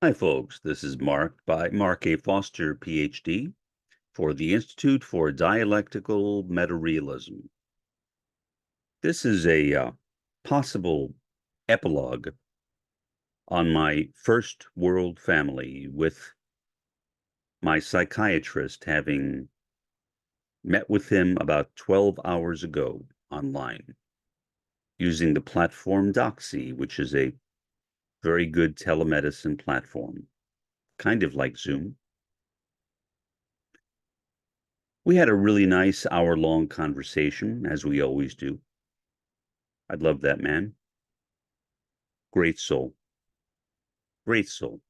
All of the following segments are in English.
Hi, folks. This is Mark by Mark A. Foster, Ph.D., for the Institute for Dialectical Metarealism. This is a possible epilogue on my first world family, with my psychiatrist having met with him about 12 hours ago online using the platform Doxy, which is a very good telemedicine platform, kind of like Zoom. We had a really nice hour-long conversation, as we always do. I love that man. Great soul. Great soul.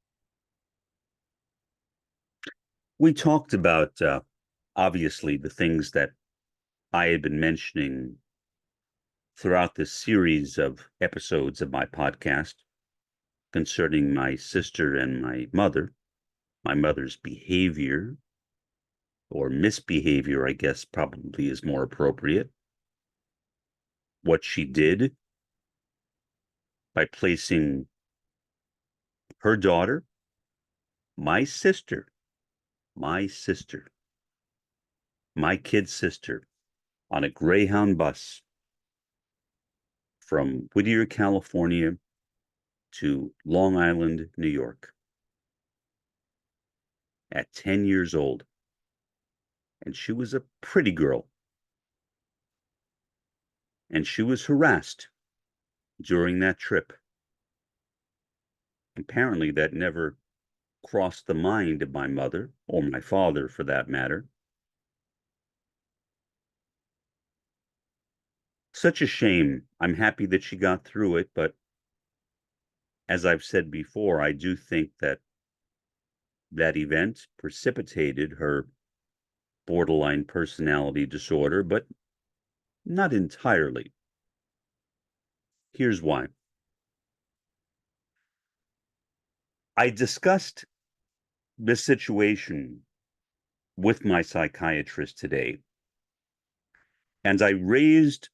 We talked about, obviously, the things that I had been mentioning throughout this series of episodes of my podcast concerning my sister and my mother's behavior, or misbehavior, I guess probably is more appropriate. What she did by placing her daughter, my sister, my kid sister, on a Greyhound bus from Whittier, California to Long Island, New York at 10 years old. And she was a pretty girl. And she was harassed during that trip. Apparently, that never crossed the mind of my mother, or my father for that matter. Such a shame. I'm happy that she got through it, but as I've said before, I do think that that event precipitated her borderline personality disorder, but not entirely. Here's why. I discussed this situation with my psychiatrist today, and I raised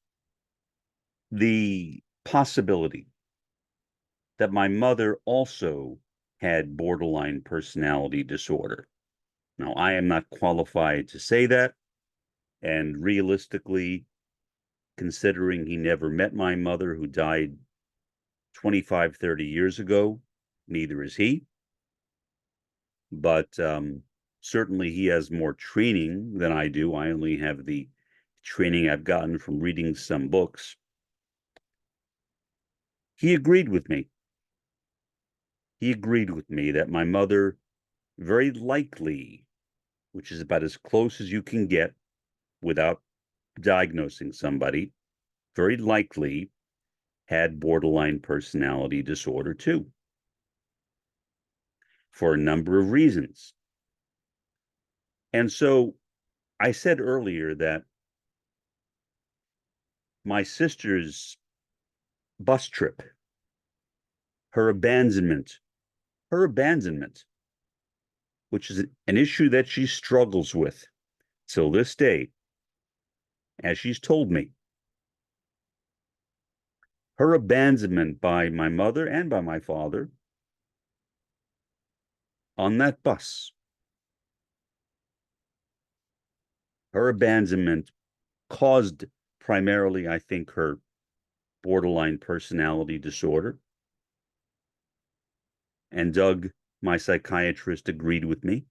the possibility that my mother also had borderline personality disorder. Now, I am not qualified to say that, and realistically, considering he never met my mother, who died 25, 30 years ago, neither is he. But certainly he has more training than I do. I only have the training I've gotten from reading some books. He agreed with me. He agreed with me that my mother very likely, which is about as close as you can get without diagnosing somebody, very likely had borderline personality disorder too, for a number of reasons. And so I said earlier that my sister's bus trip, her abandonment, which is an issue that she struggles with till this day, as she's told me, her abandonment by my mother and by my father on that bus, her abandonment caused primarily, I think, her borderline personality disorder. And Doug, my psychiatrist, agreed with me.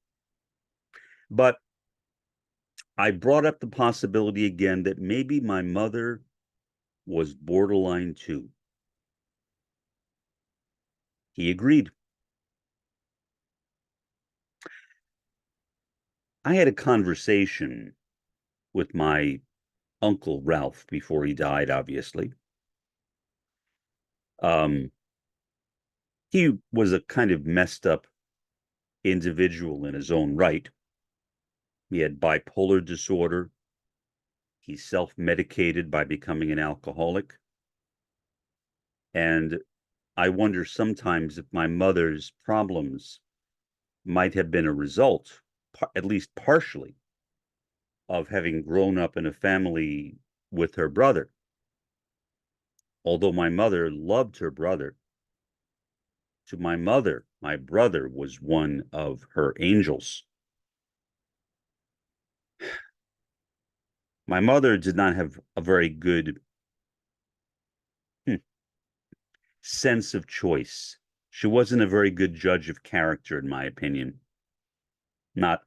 But I brought up the possibility again that maybe my mother was borderline too. He agreed. I had a conversation with my uncle Ralph before he died, obviously. Um, he was a kind of messed up individual in his own right. He had bipolar disorder. He self-medicated by becoming an alcoholic. And I wonder sometimes if my mother's problems might have been a result, at least partially, of having grown up in a family with her brother. Although my mother loved her brother, To my mother, my brother was one of her angels. My mother did not have a very good sense of choice. She wasn't a very good judge of character, in my opinion. Not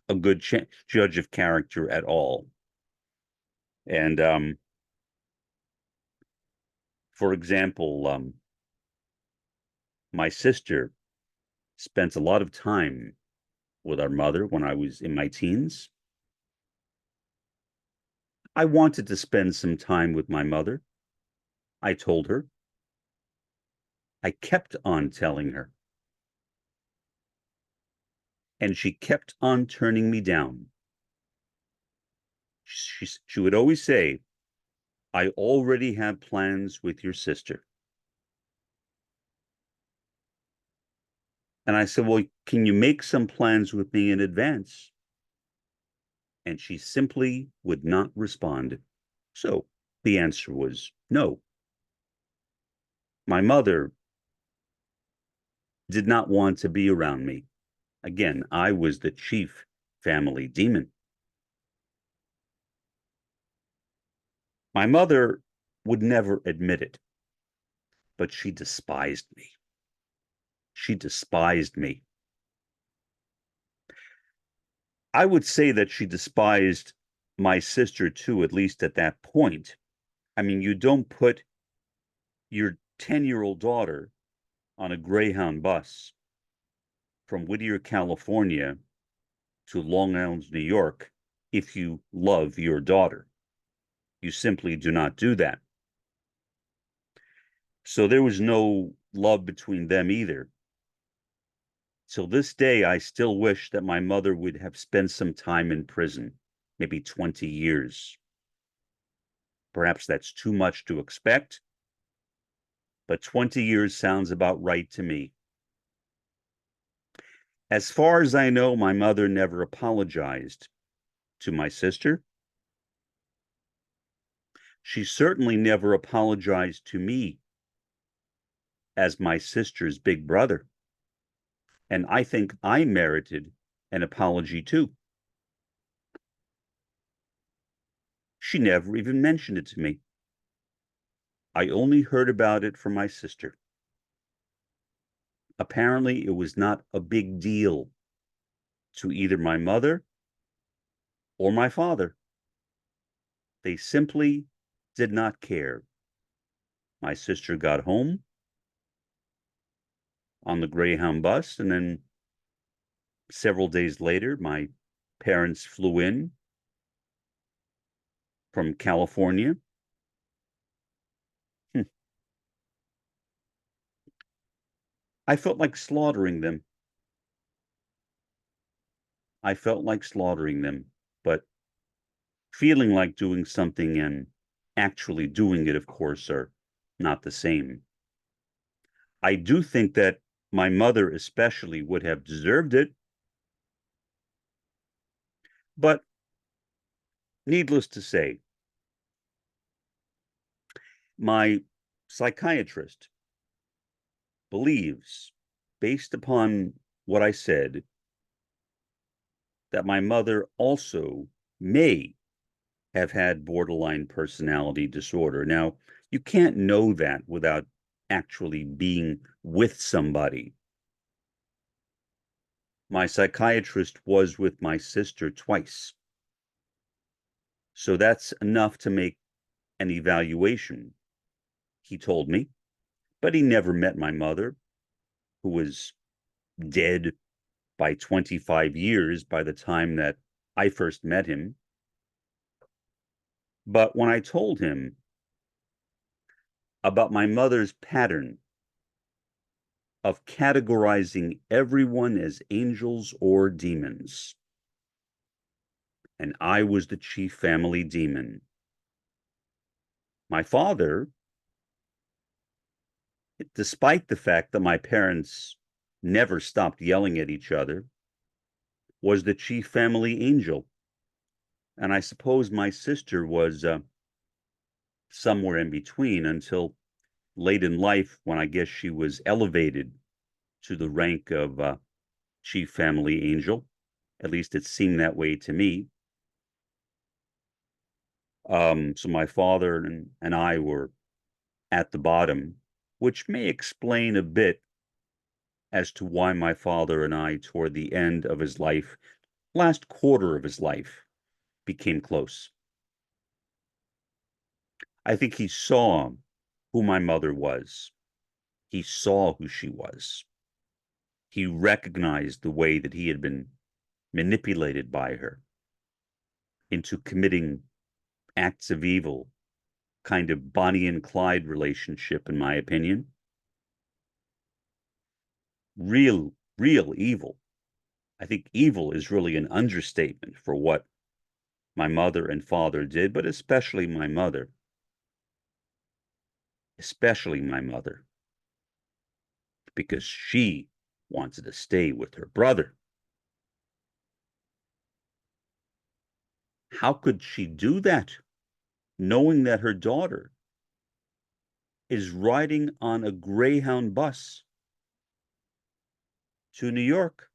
a good judge of character at all. And for example, my sister spent a lot of time with our mother when I was in my teens. I wanted to spend some time with my mother. I told her. I kept on telling her. And she kept on turning me down. She would always say, I already have plans with your sister. And I said, well, can you make some plans with me in advance? And she simply would not respond. So the answer was no. My mother did not want to be around me. Again, I was the chief family demon. My mother would never admit it, but she despised me. She despised me. I would say that she despised my sister too, at least at that point. I mean, you don't put your 10-year-old daughter on a Greyhound bus from Whittier, California to Long Island, New York, if you love your daughter. You simply do not do that. So there was no love between them either. Till this day, I still wish that my mother would have spent some time in prison, maybe 20 years. Perhaps that's too much to expect, but 20 years sounds about right to me. As far as I know, my mother never apologized to my sister. She certainly never apologized to me as my sister's big brother. And I think I merited an apology too. She never even mentioned it to me. I only heard about it from my sister. Apparently, it was not a big deal to either my mother or my father. They simply did not care. My sister got home on the Greyhound bus, and then several days later, my parents flew in from California. I felt like slaughtering them. I felt like slaughtering them, but feeling like doing something and actually doing it, of course, are not the same. I do think that my mother especially would have deserved it, but needless to say, my psychiatrist believes, based upon what I said, that my mother also may have had borderline personality disorder. Now, you can't know that without actually being with somebody. My psychiatrist was with my sister twice. So that's enough to make an evaluation, he told me. But he never met my mother, who was dead by 25 years by the time that I first met him. But when I told him about my mother's pattern of categorizing everyone as angels or demons, and I was the chief family demon, my father, despite the fact that my parents never stopped yelling at each other, was the chief family angel. And I suppose my sister was somewhere in between until late in life, when I guess she was elevated to the rank of chief family angel. At least it seemed that way to me. So my father and I were at the bottom, which may explain a bit as to why my father and I, toward the end of his life, last quarter of his life, became close. I think he saw who my mother was. He saw who she was. He recognized the way that he had been manipulated by her into committing acts of evil, kind of Bonnie and Clyde relationship, in my opinion. Real evil. I think evil is really an understatement for what my mother and father did, but especially my mother. Especially my mother, because she wanted to stay with her brother. How could she do that, knowing that her daughter is riding on a Greyhound bus to New York?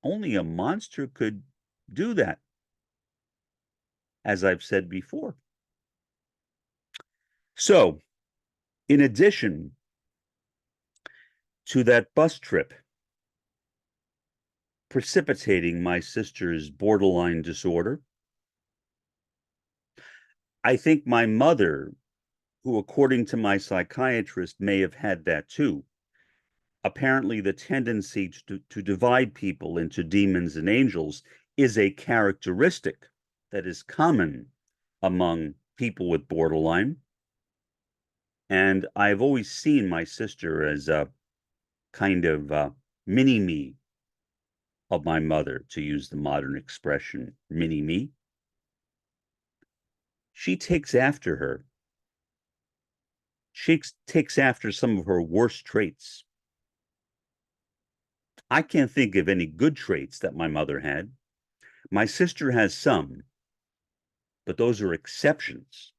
Only a monster could do that, as I've said before. So, in addition to that bus trip precipitating my sister's borderline disorder, I think my mother, who, according to my psychiatrist, may have had that too. Apparently, the tendency to divide people into demons and angels is a characteristic that is common among people with borderline. And I've always seen my sister as a kind of mini me of my mother, to use the modern expression, mini me. She takes after her. She takes after some of her worst traits. I can't think of any good traits that my mother had. My sister has some, but those are exceptions.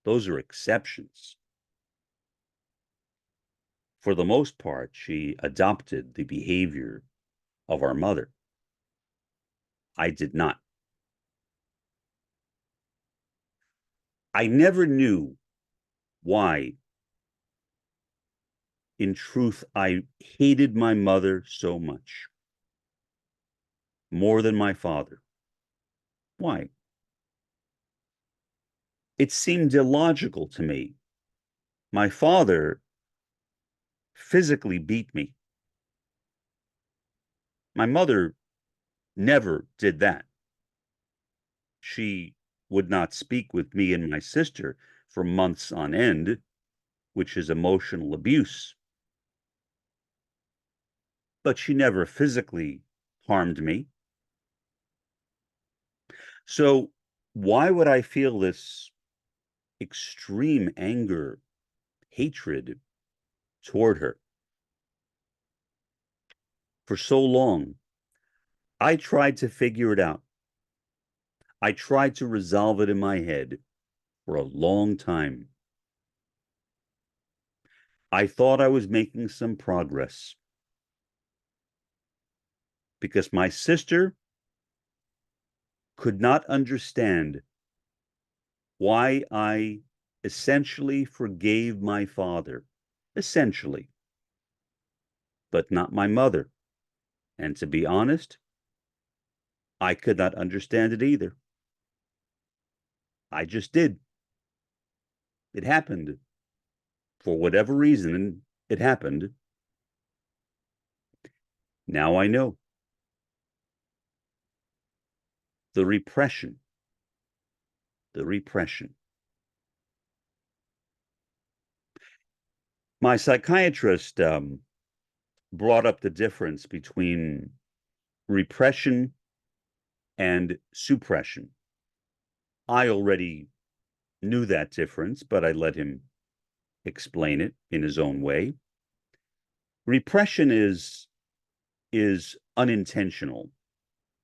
Those are exceptions. For the most part, she adopted the behavior of our mother. I did not. I never knew why, in truth, I hated my mother so much, more than my father. Why? It seemed illogical to me. My father physically beat me. My mother never did that. She would not speak with me and my sister for months on end, which is emotional abuse. But she never physically harmed me. So why would I feel this extreme anger, hatred toward her? For so long, I tried to figure it out. I tried to resolve it in my head for a long time. I thought I was making some progress because my sister could not understand why I essentially forgave my father, essentially, but not my mother. And to be honest, I could not understand it either. I just did. It happened. For whatever reason, it happened. Now I know. The repression. The repression. My psychiatrist brought up the difference between repression and suppression. I already knew that difference, but I let him explain it in his own way. Repression is unintentional,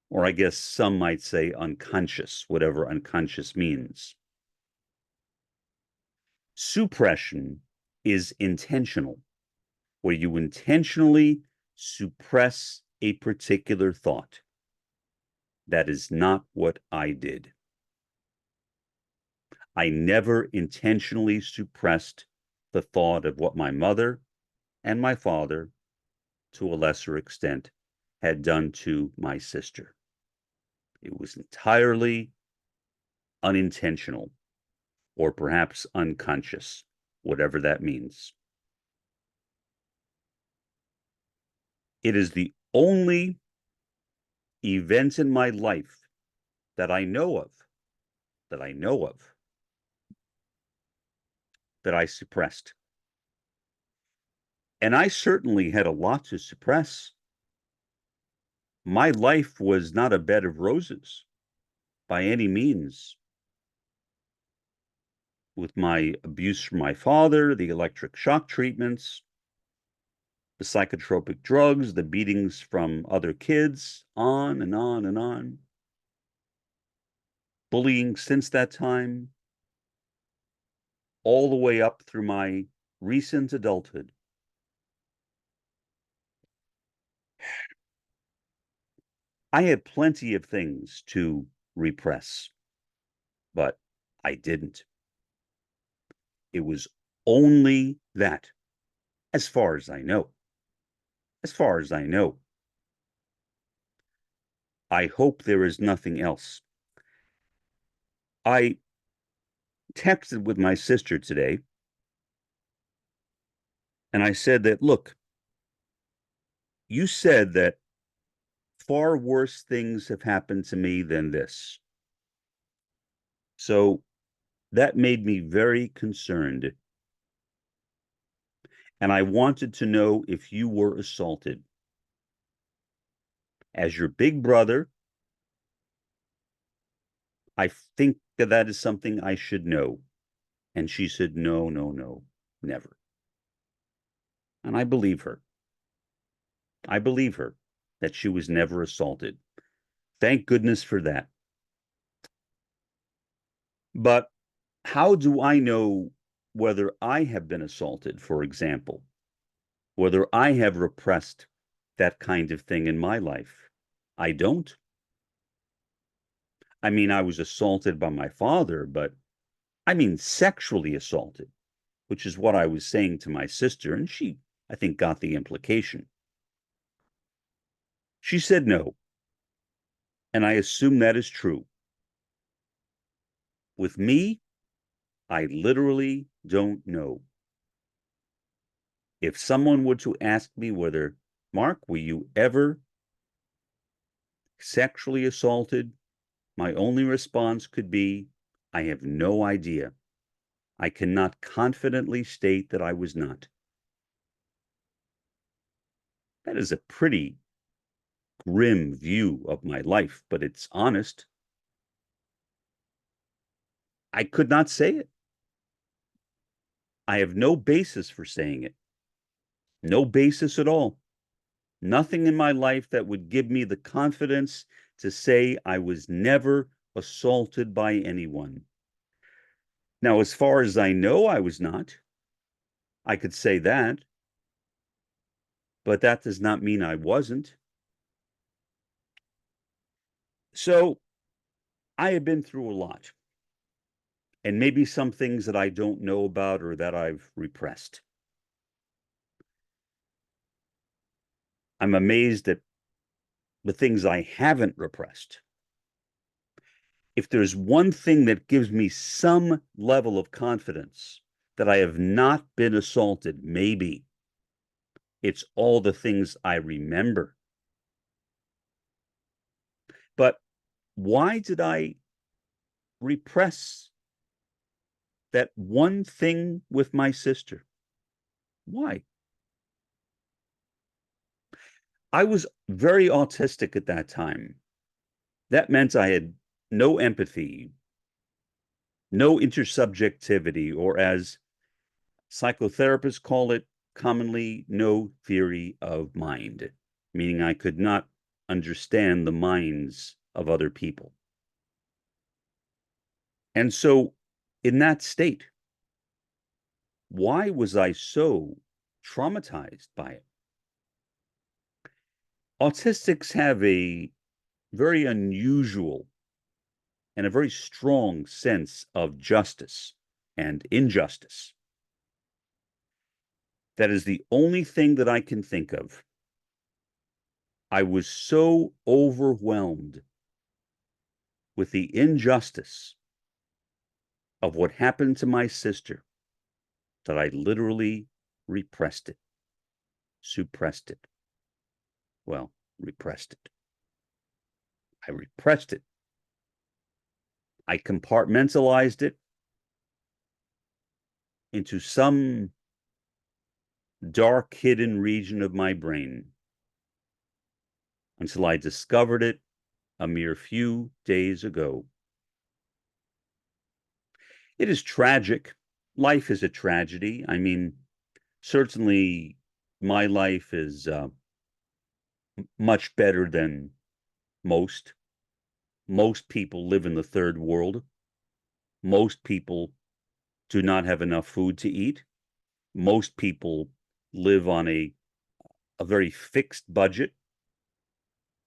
or I guess some might say unconscious, whatever unconscious means. Suppression is intentional, where you intentionally suppress a particular thought. That is not what I did. I never intentionally suppressed the thought of what my mother and my father, to a lesser extent, had done to my sister. It was entirely unintentional, or perhaps unconscious, whatever that means. It is the only event in my life that I know of, that I suppressed. And I certainly had a lot to suppress. My life was not a bed of roses by any means. With my abuse from my father, the electric shock treatments, the psychotropic drugs, the beatings from other kids, on and on and on. Bullying since that time, all the way up through my recent adulthood. I had plenty of things to repress, but I didn't. It was only that, as far as I know. As far as I know. I hope there is nothing else. I texted with my sister today, and I said that, look, you said that far worse things have happened to me than this. So that made me very concerned. And I wanted to know if you were assaulted. As your big brother, I think that is something I should know. And she said, no, no, no, never. And I believe her. I believe her that she was never assaulted. Thank goodness for that. But how do I know whether I have been assaulted, for example? Whether I have repressed that kind of thing in my life? I don't. I mean, I was assaulted by my father, but I mean sexually assaulted, which is what I was saying to my sister, and she, I think, got the implication. She said no, and I assume that is true. With me, I literally don't know. If someone were to ask me whether, Mark, were you ever sexually assaulted? My only response could be, I have no idea. I cannot confidently state that I was not. That is a pretty grim view of my life, but it's honest. I could not say it. I have no basis for saying it. No basis at all. Nothing in my life that would give me the confidence to say I was never assaulted by anyone. Now, as far as I know, I was not. I could say that, but that does not mean I wasn't. So I have been through a lot, and maybe some things that I don't know about or that I've repressed. I'm amazed at the things I haven't repressed. If there's one thing that gives me some level of confidence that I have not been assaulted, maybe it's all the things I remember. But why did I repress that one thing with my sister? Why? I was very autistic at that time. That meant I had no empathy, no intersubjectivity, or as psychotherapists call it commonly, no theory of mind, meaning I could not understand the minds of other people. And so, in that state, Why was I so traumatized by it? Autistics have a very unusual and a very strong sense of justice and injustice. That is the only thing that I can think of. I was so overwhelmed with the injustice of what happened to my sister that I literally repressed it, suppressed it. Well, repressed it. I repressed it. I compartmentalized it into some dark hidden region of my brain until I discovered it a mere few days ago. It is tragic. Life is a tragedy. I mean, certainly my life is much better than most. Most people live in the third world. Most people do not have enough food to eat. Most people live on a very fixed budget.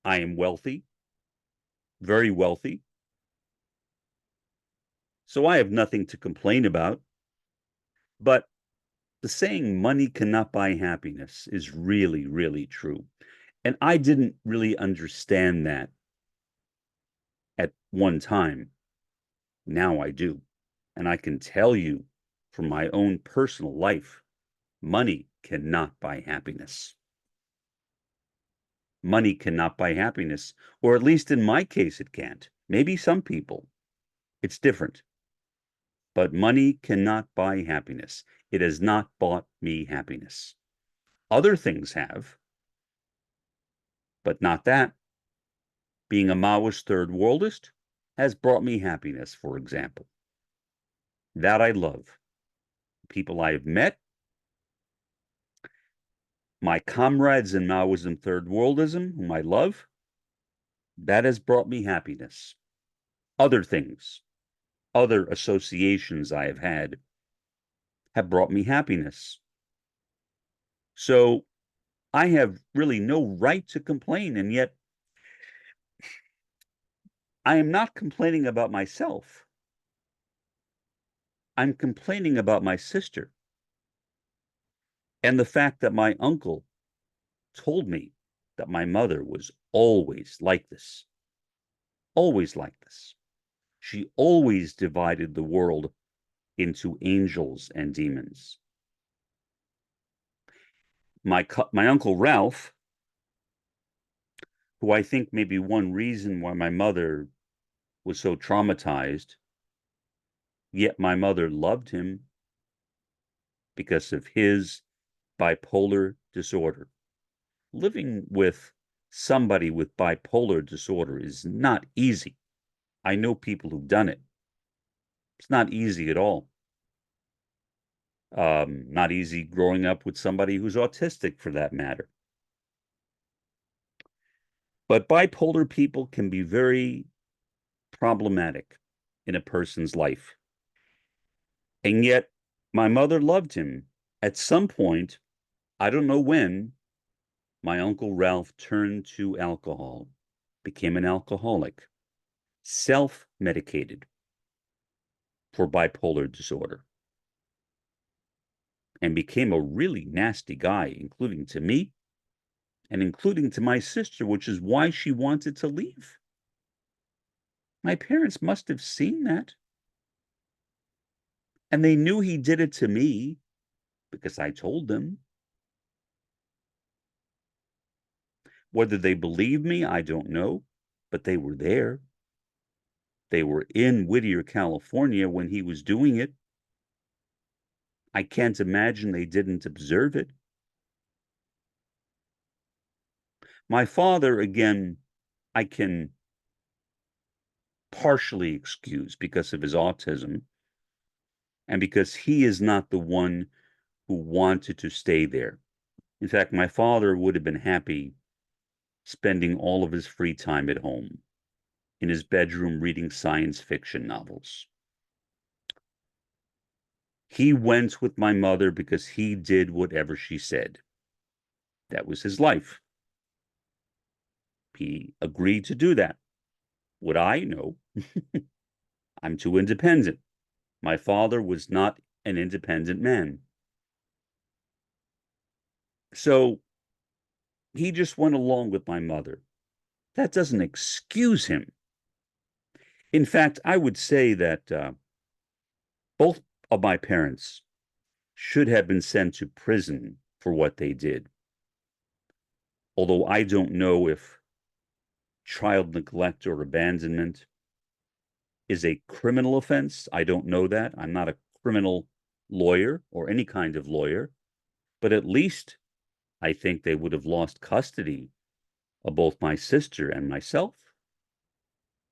I am wealthy, very wealthy. So I have nothing to complain about. But the saying money cannot buy happiness is really, really true. And I didn't really understand that at one time. Now I do. And I can tell you from my own personal life, money cannot buy happiness. Money cannot buy happiness, or at least in my case, it can't. Maybe some people, it's different. But money cannot buy happiness. It has not bought me happiness. Other things have, but not that. Being a Maoist third worldist has brought me happiness, for example. That I love. People I have met, my comrades in Maoism third worldism, whom I love, that has brought me happiness. Other things, other associations I have brought me happiness. So I have really no right to complain, and yet I am not complaining about myself. I'm complaining about my sister and the fact that my uncle told me that my mother was always like this, always like this. She always divided the world into angels and demons. My uncle Ralph, who I think may be one reason why my mother was so traumatized, yet my mother loved him because of his bipolar disorder. Living with somebody with bipolar disorder is not easy. I know people who've done it. It's not easy at all. Not easy growing up with somebody who's autistic, for that matter. But bipolar people can be very problematic in a person's life. And yet, my mother loved him. At some point, I don't know when, my Uncle Ralph turned to alcohol, became an alcoholic, self-medicated for bipolar disorder, and became a really nasty guy, including to me and including to my sister, which is why she wanted to leave. My parents must have seen that. And they knew he did it to me because I told them. Whether they believed me, I don't know, but they were there. They were in Whittier, California when he was doing it. I can't imagine they didn't observe it. My father, again, I can partially excuse because of his autism and because he is not the one who wanted to stay there. In fact, my father would have been happy spending all of his free time at home in his bedroom reading science fiction novels. He went with my mother because he did whatever she said. That was his life. He agreed to do that. Would I? No. I'm too independent. My father was not an independent man. So he just went along with my mother. That doesn't excuse him. In fact, I would say that both of my parents should have been sent to prison for what they did. Although I don't know if child neglect or abandonment is a criminal offense. I don't know that. I'm not a criminal lawyer or any kind of lawyer, but at least I think they would have lost custody of both my sister and myself.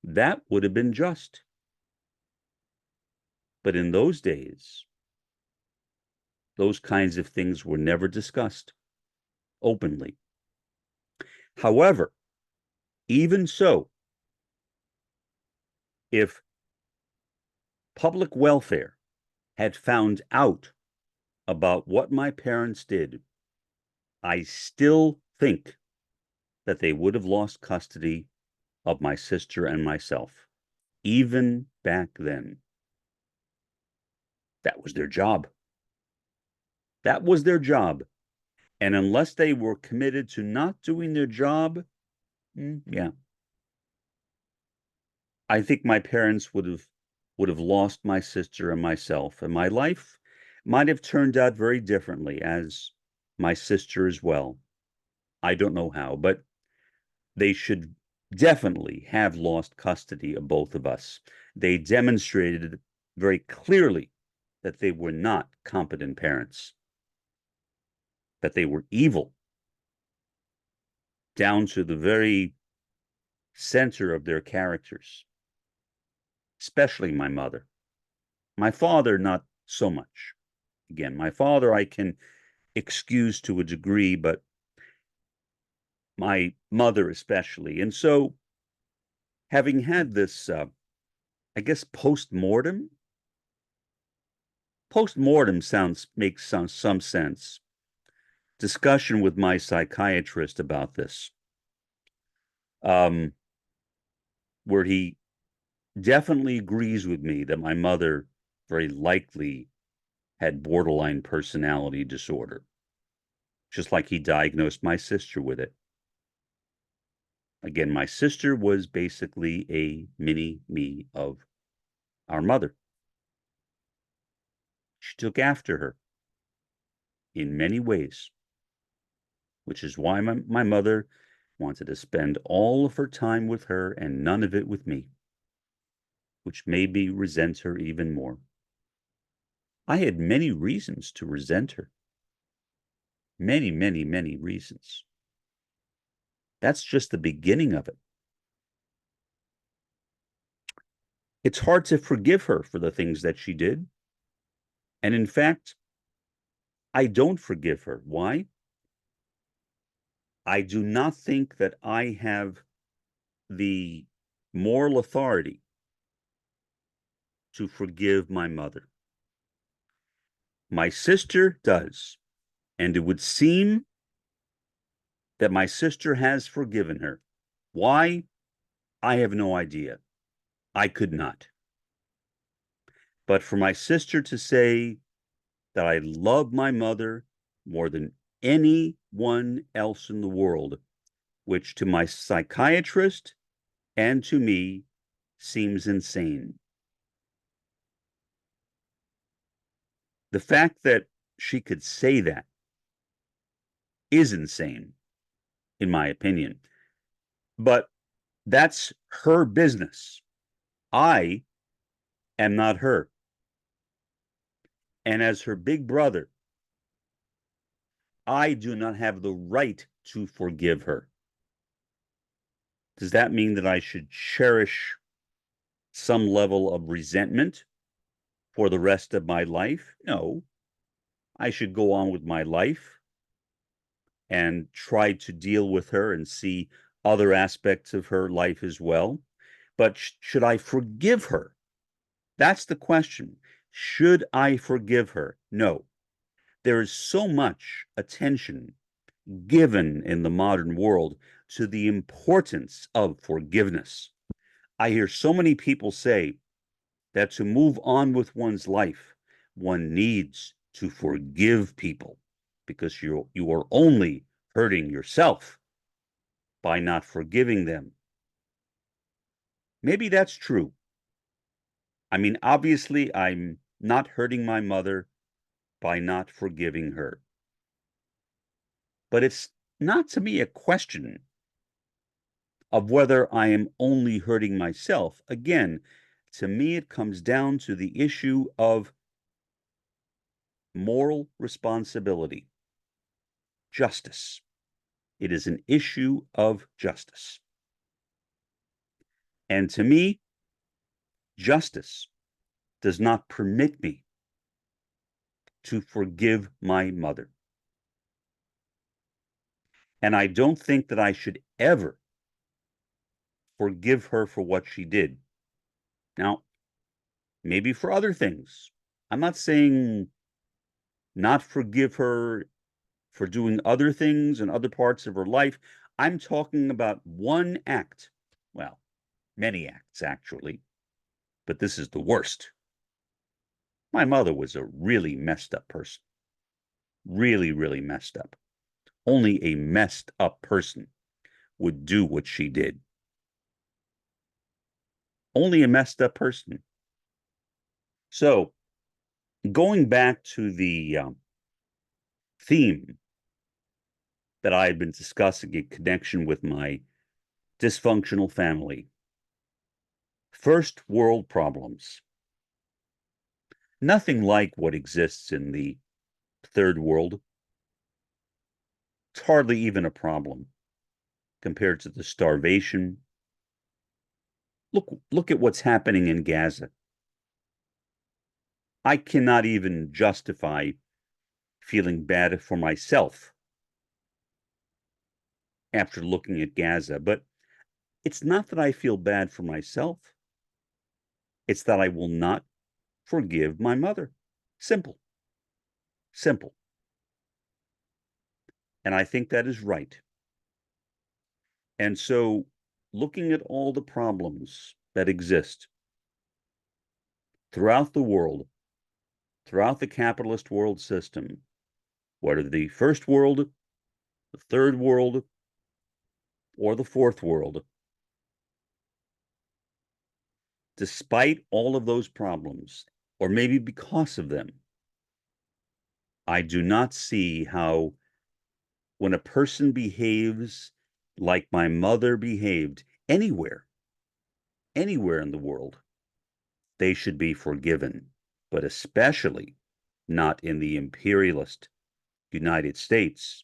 That would have been just. But in those days, those kinds of things were never discussed openly. However, even so, if public welfare had found out about what my parents did, I still think that they would have lost custody of my sister and myself, even back then. That was their job. That was their job. And unless they were committed to not doing their job, yeah, I think my parents would have lost my sister and myself, and my life might have turned out very differently as my sister as well. I don't know how, but they should definitely have lost custody of both of us. They demonstrated very clearly that they were not competent parents, that they were evil, down to the very center of their characters, especially my mother. My father, not so much. Again, my father I can excuse to a degree, but my mother especially. And so, having had this, I guess, post-mortem makes some sense. Discussion with my psychiatrist about this, where he definitely agrees with me that my mother very likely had borderline personality disorder, just like he diagnosed my sister with it. Again, my sister was basically a mini me of our mother. She took after her in many ways, which is why my mother wanted to spend all of her time with her and none of it with me, which made me resent her even more. I had many reasons to resent her. Many, many, many reasons. That's just the beginning of it. It's hard to forgive her for the things that she did. And in fact, I don't forgive her. Why? I do not think that I have the moral authority to forgive my mother. My sister does. And it would seem that my sister has forgiven her. Why? I have no idea. I could not. But for my sister to say that I love my mother more than anyone else in the world, which to my psychiatrist and to me seems insane. The fact that she could say that is insane, in my opinion. But that's her business. I am not her. And as her big brother, I do not have the right to forgive her. Does that mean that I should cherish some level of resentment for the rest of my life? No. I should go on with my life and try to deal with her and see other aspects of her life as well. But should I forgive her? That's the question. Should I forgive her? No. There is so much attention given in the modern world to the importance of forgiveness. I hear so many people say that to move on with one's life, one needs to forgive people because you are only hurting yourself by not forgiving them. Maybe that's true. I mean, obviously, I'm not hurting my mother by not forgiving her. But it's not to me a question of whether I am only hurting myself. Again, to me, it comes down to the issue of moral responsibility, justice. It is an issue of justice. And to me, justice does not permit me to forgive my mother. And I don't think that I should ever forgive her for what she did. Now, maybe for other things. I'm not saying not forgive her for doing other things in other parts of her life. I'm talking about one act. Well, many acts, actually, but this is the worst. My mother was a really messed up person. Really, really messed up. Only a messed up person would do what she did. Only a messed up person. So, going back to the theme that I had been discussing in connection with my dysfunctional family, first world problems. Nothing like what exists in the third world. It's hardly even a problem compared to the starvation. Look at what's happening in Gaza. I cannot even justify feeling bad for myself after looking at Gaza, but it's not that I feel bad for myself. It's that I will not forgive my mother. Simple. Simple. And I think that is right. And so, looking at all the problems that exist throughout the world, throughout the capitalist world system, whether the first world, the third world, or the fourth world, despite all of those problems, or maybe because of them, I do not see how, when a person behaves like my mother behaved anywhere in the world, they should be forgiven, but especially not in the imperialist United States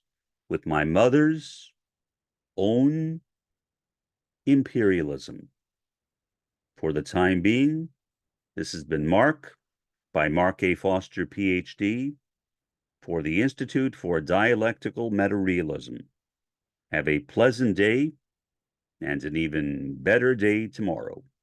with my mother's own imperialism. For the time being, this has been Mark by Mark A. Foster, Ph.D., for the Institute for Dialectical Metarealism. Have a pleasant day and an even better day tomorrow.